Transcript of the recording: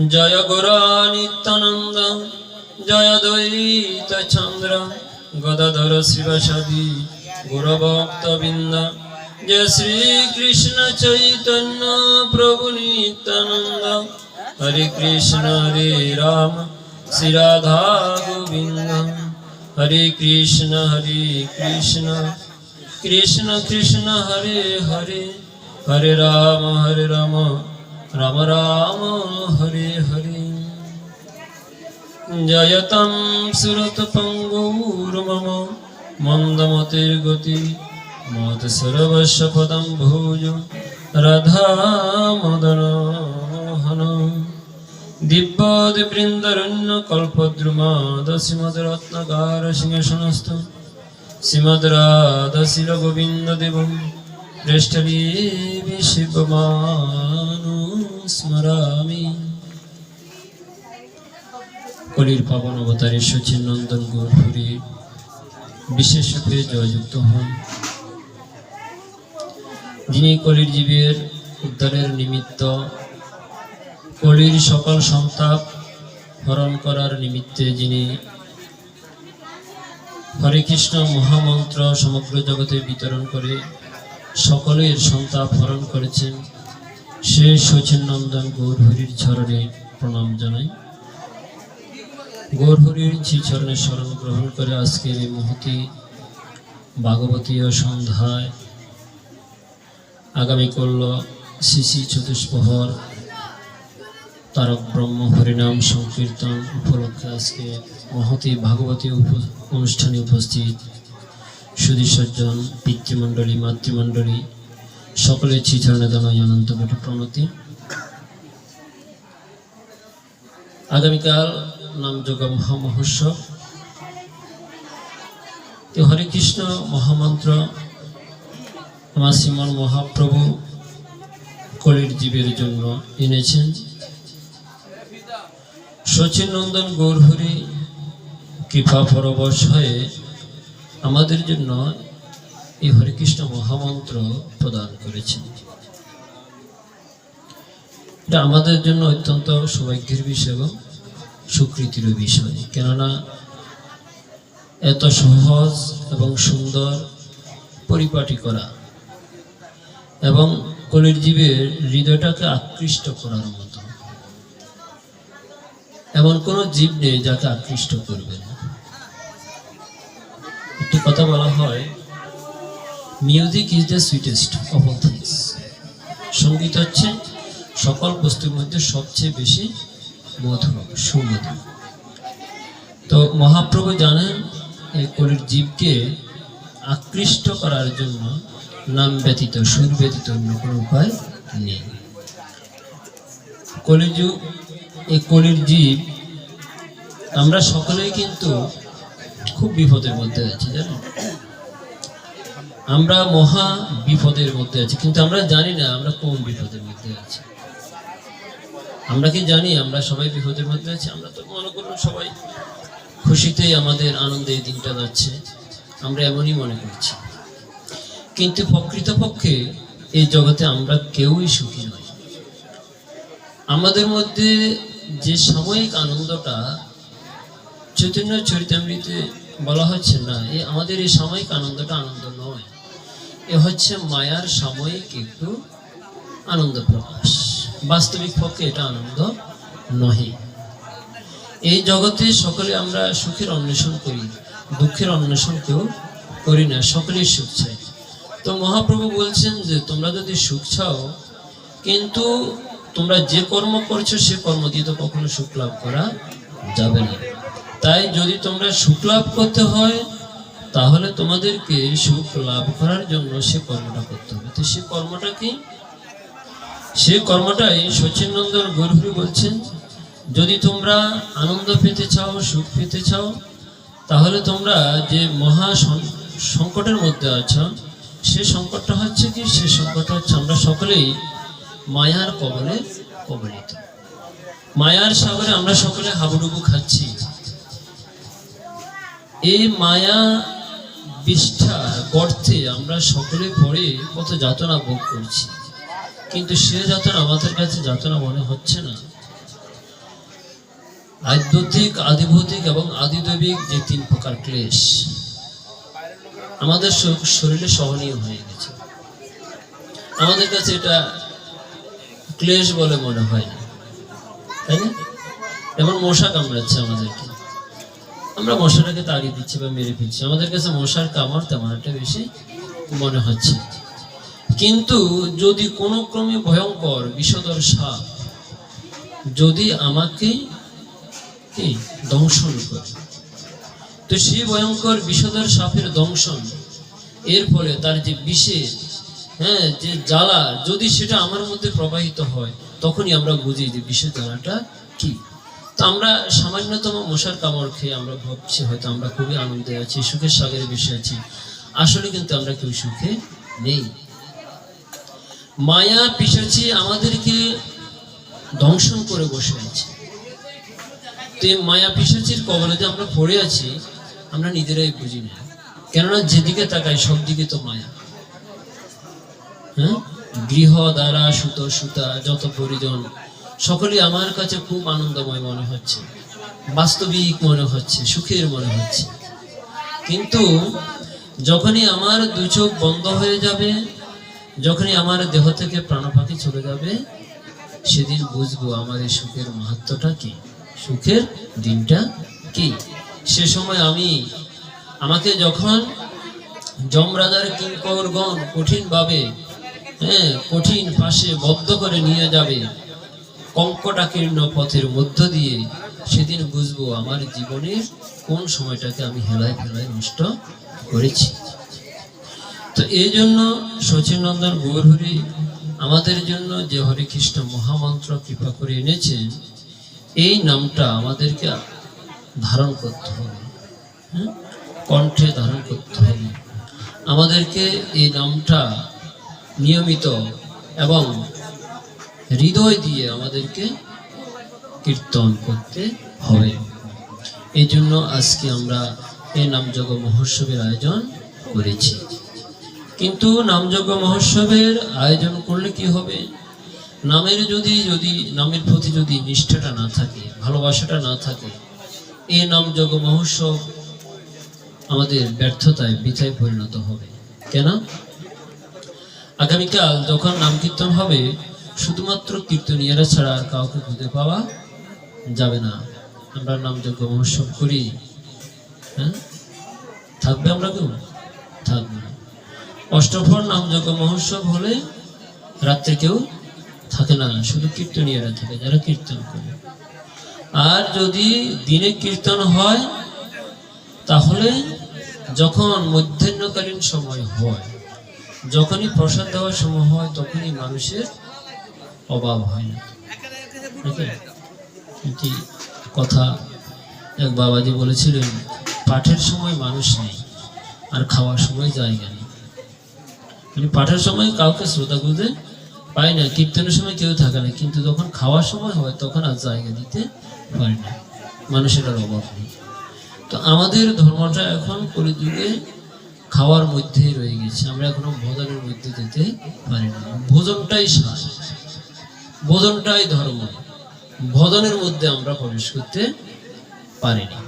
जय गुरा नित्यानंद जय द्वैत चंद्र गदाधर शिवसादि गुरभक्तवृंद जय श्री कृष्ण चैतन्य प्रभु नित्यानंद हरे कृष्ण श्री राधा गोविंद हरे कृष्ण कृष्ण कृष्ण हरे हरे हरे राम राम राम हरे हरे जयतं सुरतपङ्गुर्मम मन्दमतिर्गति मत सर्वस्य पदं भोज राधा मदन मोहन दिव्यादिवृन्दरण्य कल्पद्रुमादश्रीमद्रत्नगार सिंहासनस्थं श्रीमद्राधशील गोविन्ददेवं प्रेष्ठदेवी शिवमानुस्मरामि कलिर पावन अवतारे सचिन नंदन गौरपुरी विशेष रूपे जययुक्त हन जिनि कलिर जीवेर उद्धारेर निमित्त कलिर सकल संताप हरण करार निमित्ते जिनि हरे कृष्ण महामंत्र समग्र जगते वितरण करे सकलेर संताप हरण करेছেন সেই सचिन नंदन गौरहरिर चरणे प्रणाम जानाई गौरहरिर श्रीचरणे शरण ग्रहण करे आजकेर এই महती भागवतीय सन्ध्याय आगामी कल श्री चतुष्प्रहर तारक ब्रह्म हरिनाम संकीर्तन उपलक्षे आज के महती भागवती अनुष्ठाने उपस्थित सुधी सज्जन पितृमंडली मातृमंडली सकले श्रीचरणे जानाई अनंत कोटि प्रणति। आगामीकाल नामयज्ञ महामहोत्सव तो हरे कृष्ण महामंत्र आमार श्रीमान महाप्रभु कलिर जीवेर जन्य এনেছেন सचिन नंदन गौरहरि कृपा परवश हये आमादेर जन्य এই हरे कृष्ण महामंत्र प्रदान करेছেন। এটা আমাদের জন্য অত্যন্ত সৌভাগ্যের বিষয় এবং স্বীকৃতির বিষয়, কেননা এত সহজ এবং সুন্দর পরিপাটি করা এবং কলির জীবের হৃদয়টাকে আকৃষ্ট করার মতো এমন কোনো জীব নেই যাকে আকৃষ্ট করবে না। একটি কথা বলা হয়, music is the sweetest of all things. সঙ্গীত হচ্ছে সকল বস্তুর মধ্যে সবচেয়ে বেশি মধুর, সুমধুর। তো মহাপ্রভু জানেন এই কলির জীবকে আকৃষ্ট করার জন্য নাম ব্যতীত সুর ব্যতীত অন্য কোনো উপায় নেই। কলিযুগ এই কলির জীব আমরা সকলেই কিন্তু খুব বিপদের মধ্যে আছি, জানেন, আমরা মহা বিপদের মধ্যে আছি, কিন্তু আমরা জানি না আমরা কোন বিপদের মধ্যে আছি। আমরা কি জানি আমরা সবাই বিপদের মধ্যে আছি? আমরা তো মনে করুন সবাই খুশিতেই আমাদের আনন্দে এই দিনটা যাচ্ছে, আমরা এমনই মনে করছি, কিন্তু প্রকৃতপক্ষে এই জগতে আমরা কেউই সুখী নই। আমাদের মধ্যে যে সাময়িক আনন্দটা চৈতন্য চরিতামৃতে বলা হচ্ছে না, আমাদের এই সাময়িক আনন্দটা আনন্দ নয়, এ হচ্ছে মায়ার সাময়িক একটু আনন্দ প্রকাশ। বাস্তবিক পক্ষে এটা আনন্দ নহে। এই জগতে সকলে আমরা সুখের অন্বেষণ করি, দুঃখের অন্বেষণ কেউ করি না, সকলেই সুখ চাই। তো মহাপ্রভু বলছেন যে তোমরা যদি সুখ চাও, কিন্তু তোমরা যে কর্ম করছো সে কর্ম দিয়ে তো কখনো সুখ লাভ করা যাবে না। তাই যদি তোমরা সুখ লাভ করতে হয় তাহলে তোমাদেরকে সুখ লাভ করার জন্য সে কর্মটা করতে হবে। তো সে কর্মটা কি? সে কর্মটাই সচিন নন্দন গৌরহরি বলছেন, যদি তোমরা আনন্দ পেতে চাও, সুখ পেতে চাও, তাহলে তোমরা যে মহা সংকটের মধ্যে আছো, সে সংকটটা হচ্ছে কি? সে সংকটটা হচ্ছে আমরা সকলেই মায়ার কবলে কবলিত। মায়ার সাগরে আমরা সকলে হাবুডুবু খাচ্ছি। এই মায়া বিষ্ঠা গর্তে আমরা সকলে পড়ে কত যাতনা ভোগ করছি, কিন্তু সে যাতনা আমাদের কাছে যাতনা মনে হচ্ছে না। আধ্যাত্মিক, আদিভৌতিক এবং আদিদৈবিক যে তিন প্রকার ক্লেশ আমাদের শরীরে সহনীয় হয়ে গেছে। আমাদের কাছে এটা ক্লেশ বলে মনে হয় না, তাই না? যেমন মশা কামড়াচ্ছে আমাদেরকে, আমরা মশাটাকে তাড়িয়ে দিচ্ছি বা মেরে ফেলছি, আমাদের কাছে মশার কামড় তেমন একটা বেশি মনে হচ্ছে। কিন্তু যদি কোনো ক্রমে ভয়ঙ্কর বিষধর সাপ যদি আমাকে দংশন করে, তো সেই ভয়ঙ্কর বিষধর সাপের দংশন এর ফলে তার যে বিষের যে জ্বালা যদি সেটা আমার মধ্যে প্রবাহিত হয়, তখনই আমরা বুঝি যে বিষের জ্বালাটা কি। তো আমরা সামান্যতম মশার কামড় খেয়ে আমরা ভাবছি হয়তো আমরা খুবই আনন্দে আছি, সুখের সাগরে বেশি আছি, আসলে কিন্তু আমরা কেউ সুখে নেই। মায়া পিশাচি আমাদেরকে দংশন করে বসে আছে। তো এই মায়া পিশাচির কবলে যে আমরা পড়ে আছি আমরা নিজেরাই বুঝি না, কেননা যেদিকে তাকাই সব দিকে তো মায়া। গৃহ দ্বারা সুত সুতা যত পরিজন সকলেই আমার কাছে খুব আনন্দময় মনে হচ্ছে, বাস্তবিক মনে হচ্ছে, সুখের মনে হচ্ছে। কিন্তু যখনই আমার দুই চোখ বন্ধ হয়ে যাবে, যখনই আমার দেহ থেকে প্রাণপাখি চলে যাবে, সেদিন বুঝবো আমার এই সুখের মাহাত্ম্যটা কি, সুখের দিনটা কি। সে সময় আমাকে যখন যমরাজার কিঙ্করগণ কঠিন ভাবে কঠিন পাশে বদ্ধ করে নিয়ে যাবে কঙ্কটাকীর্ণ পথের মধ্য দিয়ে, সেদিন বুঝবো আমার জীবনের কোন সময়টাকে আমি হেলায় ফেলায় নষ্ট করেছি। তো এই জন্য শচীনন্দন গৌরহরি আমাদের জন্য যে হরে কৃষ্ণ মহামন্ত্র কৃপা করে এনেছেন, এই নামটা আমাদেরকে ধারণ করতে হবে, কণ্ঠে ধারণ করতে হবে। আমাদেরকে এই নামটা নিয়মিত এবং হৃদয় দিয়ে আমাদেরকে কীর্তন করতে হবে। এই জন্য আজকে আমরা এই নামযজ্ঞ মহোৎসবের আয়োজন করেছি। কিন্তু নামযজ্ঞ মহোৎসবের আয়োজন করলে কি হবে, নামের প্রতি যদি নিষ্ঠাটা না থাকে, ভালোবাসাটা না থাকে, এই নামযজ্ঞ মহোৎসব আমাদের ব্যর্থতায় বৃথায় পরিণত হবে। কেন? আগামীকাল যখন নাম কীর্তন হবে, শুধুমাত্র কীর্তনীয়রা ছাড়া আর কাউকে খুঁজে পাওয়া যাবে না। আমরা নামযজ্ঞ মহোৎসব করি, থাকবে আমরা কেউ? থাকবে না। অষ্টপ্রহর নামযজ্ঞ মহোৎসব হলে রাত্রে কেউ থাকে না, শুধু কীর্তনীয়রা থাকে যারা কীর্তন করে। আর যদি দিনে কীর্তন হয়, তাহলে যখন মধ্যাহ্নকালীন সময় হয়, যখনই প্রসাদ দেওয়ার সময় হয়, তখনই মানুষের অভাব হয় না। এটি কথা এক বাবাজি বলেছিলেন, পাঠের সময় মানুষ নেই আর খাওয়ার সময় জায়গা নেই। মানে পাঠের সময় কাউকে শ্রোতা খুঁজে পায় না, কীর্তনের সময় কেউ থাকে না, কিন্তু যখন খাওয়ার সময় হয় তখন আর জায়গা দিতে পারে না, মানুষের আর অভাব নেই। তো আমাদের ধর্মটা এখন কলিযুগে খাওয়ার মধ্যেই রয়ে গেছে, আমরা এখনো ভোজনের মধ্যে যেতে পারি না। ভোজনটাই সার, ভোজনটাই ধর্ম, ভোজনের মধ্যে আমরা প্রবেশ করতে পারিনি।